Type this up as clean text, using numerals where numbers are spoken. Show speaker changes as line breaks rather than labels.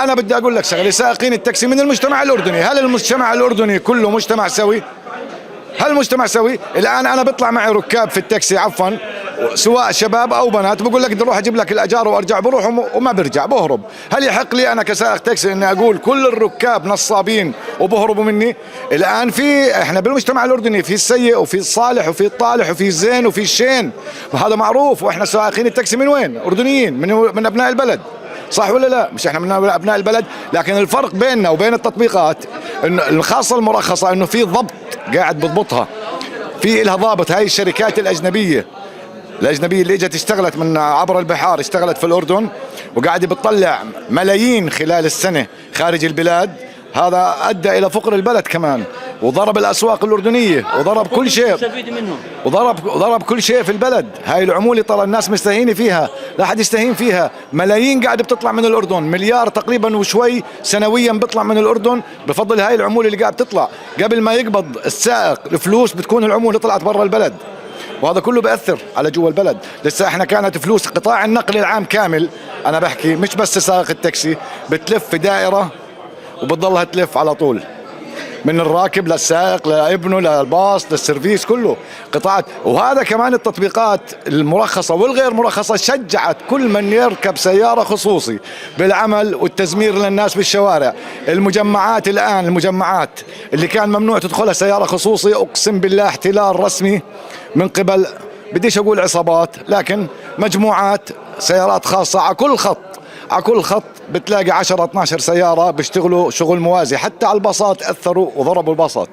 انا بدي اقول لك شغله، سائقين التاكسي من المجتمع الاردني. هل المجتمع الاردني كله مجتمع سوي؟ هل المجتمع سوي؟ الان انا بيطلع معي ركاب في التاكسي عفوا، سواء شباب او بنات، بقول لك بدي اروح اجيب لك الاجار وارجع، بروح وما برجع، بهرب. هل يحق لي انا كسائق تاكسي اني اقول كل الركاب نصابين وبهربوا مني؟ الان احنا بالمجتمع الاردني في السيء وفي الصالح وفي الطالح وفي الزين وفي الشين، وهذا معروف. واحنا سائقين التاكسي من وين؟ اردنيين، من ابناء البلد، صح ولا لا؟ مش احنا من ابناء البلد؟ لكن الفرق بيننا وبين التطبيقات انه الخاصه المرخصه انه في ضبط قاعد بضبطها، في لها ضابط. هاي الشركات الاجنبيه اللي اجت اشتغلت من عبر البحار، اشتغلت في الاردن وقاعده بتطلع ملايين خلال السنه خارج البلاد، هذا ادى الى فقر البلد كمان، وضرب الاسواق الاردنيه، وضرب كل شيء، وضرب كل شيء في البلد. هاي العموله ترى الناس مستهينه فيها، لا حد يستهين فيها. ملايين قاعده بتطلع من الاردن، مليار تقريبا وشوي سنويا بيطلع من الاردن بفضل هاي العموله اللي قاعده تطلع. قبل ما يقبض السائق الفلوس بتكون العموله طلعت برا البلد، وهذا كله بيأثر على جوا البلد. لسه احنا كانت فلوس قطاع النقل العام كامل، انا بحكي مش بس سائق التاكسي، بتلف في دائرة وبتضلها تلف على طول، من الراكب للسائق لابنه للباص للسيرفيس، كله قطاعات. وهذا كمان التطبيقات المرخصة والغير مرخصة شجعت كل من يركب سيارة خصوصي بالعمل والتزمير للناس بالشوارع. المجمعات الآن، المجمعات اللي كان ممنوع تدخلها سيارة خصوصي، أقسم بالله احتلال رسمي من قبل، بديش أقول عصابات، لكن مجموعات سيارات خاصة على كل خط، على كل خط بتلاقي 10 12 سيارة بيشتغلوا شغل موازي. حتى على الباصات أثروا وضربوا الباصات.